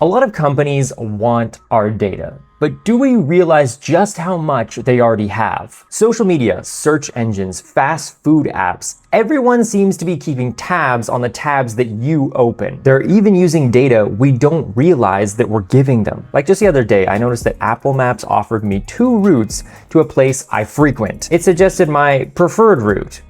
A lot of companies want our data, but do we realize just how much they already have? Social media, search engines, fast food apps, everyone seems to be keeping tabs on the tabs that you open. They're even using data we don't realize that we're giving them. Like just the other day, I noticed that Apple Maps offered me 2 routes to a place I frequent. It suggested my preferred route,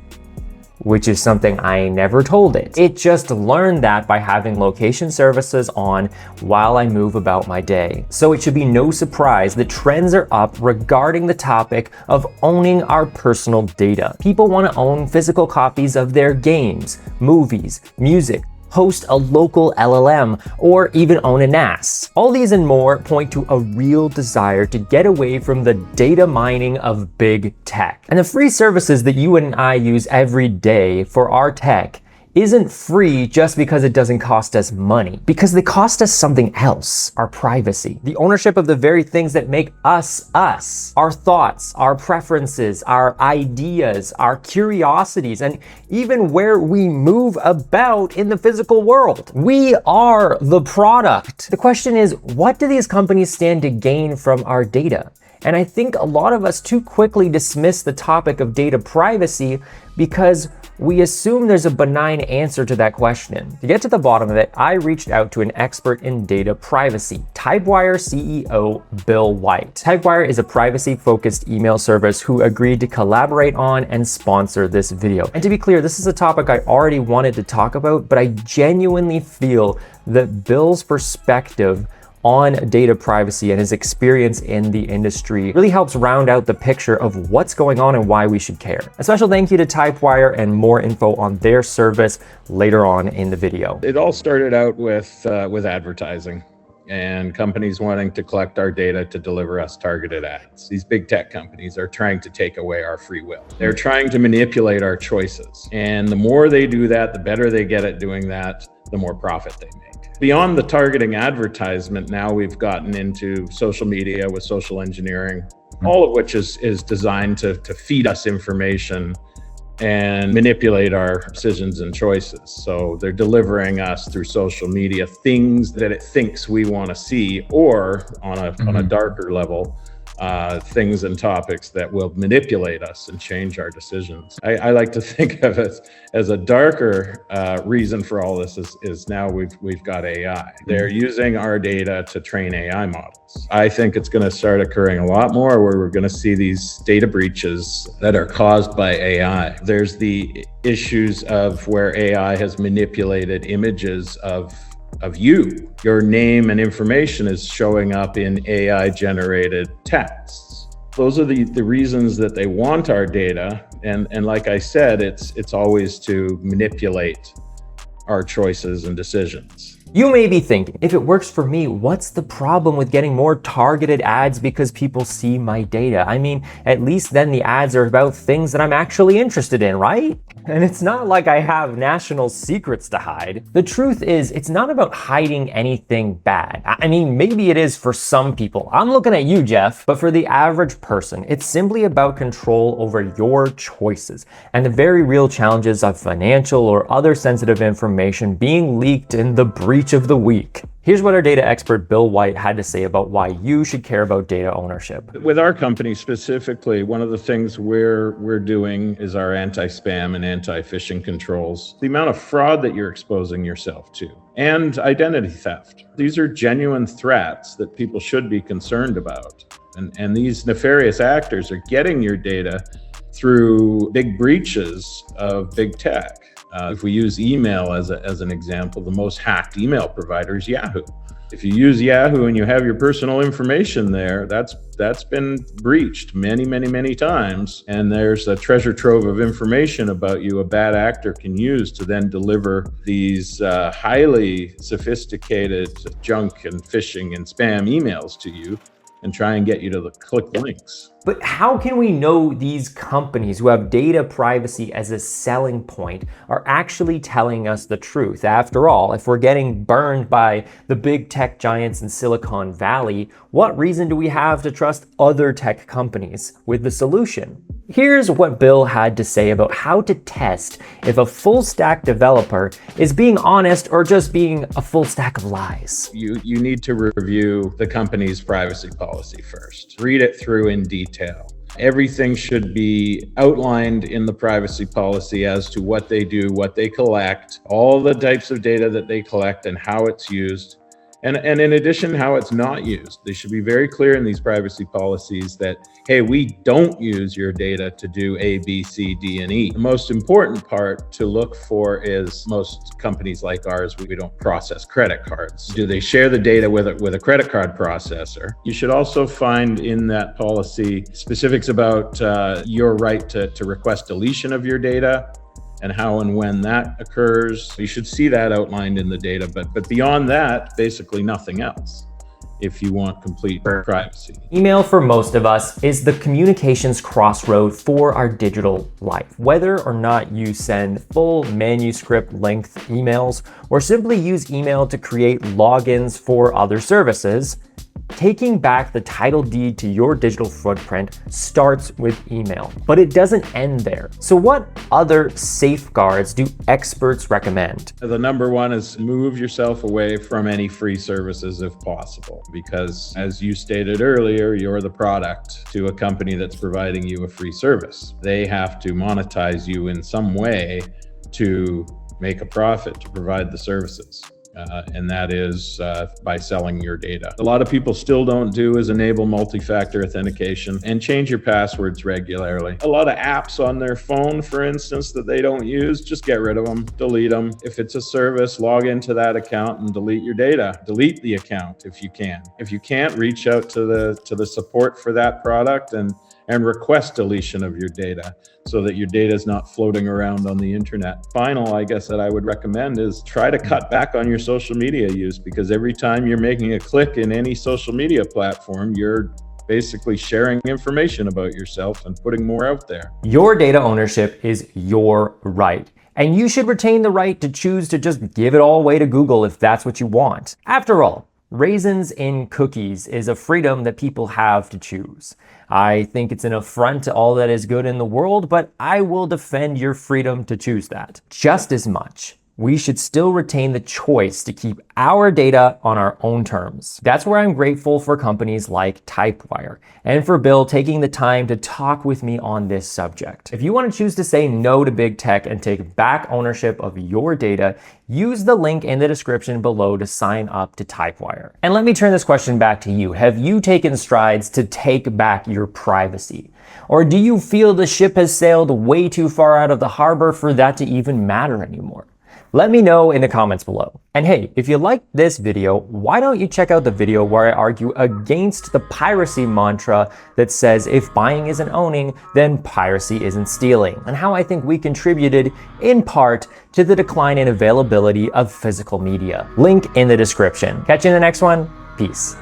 which is something I never told it. It just learned that by having location services on while I move about my day. So it should be no surprise that trends are up regarding the topic of owning our personal data. People want to own physical copies of their games, movies, music, host a local LLM, or even own a NAS. All these and more point to a real desire to get away from the data mining of big tech. And the free services that you and I use every day for our tech isn't free just because it doesn't cost us money, because they cost us something else: our privacy, the ownership of the very things that make us us, our thoughts, our preferences, our ideas, our curiosities, and even where we move about in the physical world. We are the product. The question is, what do these companies stand to gain from our data? And I think a lot of us too quickly dismiss the topic of data privacy because we assume there's a benign answer to that question. To get to the bottom of it, I reached out to an expert in data privacy, Typewire CEO Bill White. Typewire is a privacy-focused email service who agreed to collaborate on and sponsor this video. And to be clear, this is a topic I already wanted to talk about, but I genuinely feel that Bill's perspective on data privacy and his experience in the industry really helps round out the picture of what's going on and why we should care. A special thank you to Typewire, and more info on their service later on in the video. It all started out with advertising and companies wanting to collect our data to deliver us targeted ads. These big tech companies are trying to take away our free will. They're trying to manipulate our choices. And the more they do that, the better they get at doing that, the more profit they make. Beyond the targeting advertisement, now we've gotten into social media with social engineering, all of which is designed to feed us information and manipulate our decisions and choices. So they're delivering us through social media things that it thinks we want to see, or on a darker level, things and topics that will manipulate us and change our decisions. I like to think of it as a darker reason for all this is now we've got AI. They're using our data to train AI models. I think it's going to start occurring a lot more where we're going to see these data breaches that are caused by AI. There's the issues of where AI has manipulated images of you. Your name and information is showing up in AI generated texts. Those are the reasons that they want our data. And like I said, it's always to manipulate our choices and decisions. You may be thinking, if it works for me, what's the problem with getting more targeted ads because people see my data? I mean, at least then the ads are about things that I'm actually interested in, right? And it's not like I have national secrets to hide. The truth is, it's not about hiding anything bad. I mean, maybe it is for some people. I'm looking at you, Jeff. But for the average person, it's simply about control over your choices and the very real challenges of financial or other sensitive information being leaked in the breach of the week. Here's what our data expert Bill White had to say about why you should care about data ownership. With our company specifically, one of the things we're doing is our anti-spam and anti-phishing controls. The amount of fraud that you're exposing yourself to, and identity theft. These are genuine threats that people should be concerned about. And these nefarious actors are getting your data through big breaches of big tech. If we use email as an example, the most hacked email provider is Yahoo. If you use Yahoo and you have your personal information there, that's been breached many times. And there's a treasure trove of information about you a bad actor can use to then deliver these highly sophisticated junk and phishing and spam emails to you and try and get you to click links. But how can we know these companies who have data privacy as a selling point are actually telling us the truth? After all, if we're getting burned by the big tech giants in Silicon Valley, what reason do we have to trust other tech companies with the solution? Here's what Bill had to say about how to test if a full stack developer is being honest or just being a full stack of lies. You need to review the company's privacy policy first. Read it through in detail. Everything should be outlined in the privacy policy as to what they do, what they collect, all the types of data that they collect and how it's used. And in addition, how it's not used. They should be very clear in these privacy policies that, hey, we don't use your data to do A, B, C, D, and E. The most important part to look for is most companies like ours, we don't process credit cards. Do they share the data with a credit card processor? You should also find in that policy specifics about your right to request deletion of your data, and how and when that occurs. You should see that outlined in the data, but beyond that, basically nothing else if you want complete privacy. Email for most of us is the communications crossroad for our digital life. Whether or not you send full manuscript length emails or simply use email to create logins for other services, taking back the title deed to your digital footprint starts with email, but it doesn't end there. So what other safeguards do experts recommend? The number one is move yourself away from any free services if possible, because as you stated earlier, you're the product to a company that's providing you a free service. They have to monetize you in some way to make a profit, to provide the services. And that is by selling your data. A lot of people still don't do is enable multi-factor authentication and change your passwords regularly. A lot of apps on their phone, for instance, that they don't use, just get rid of them, delete them. If it's a service, log into that account and delete your data. Delete the account if you can. If you can't, reach out to the support for that product and request deletion of your data so that your data is not floating around on the internet. Final, I guess, that I would recommend is try to cut back on your social media use, because every time you're making a click in any social media platform, you're basically sharing information about yourself and putting more out there. Your data ownership is your right, and you should retain the right to choose to just give it all away to Google if that's what you want. After all, raisins in cookies is a freedom that people have to choose. I think it's an affront to all that is good in the world, but I will defend your freedom to choose that. Just as much, we should still retain the choice to keep our data on our own terms. That's where I'm grateful for companies like Typewire and for Bill taking the time to talk with me on this subject. If you want to choose to say no to big tech and take back ownership of your data, use the link in the description below to sign up to Typewire. And let me turn this question back to you. Have you taken strides to take back your privacy? Or do you feel the ship has sailed way too far out of the harbor for that to even matter anymore? Let me know in the comments below. And hey, if you liked this video, why don't you check out the video where I argue against the piracy mantra that says if buying isn't owning, then piracy isn't stealing, and how I think we contributed in part to the decline in availability of physical media. Link in the description. Catch you in the next one. Peace.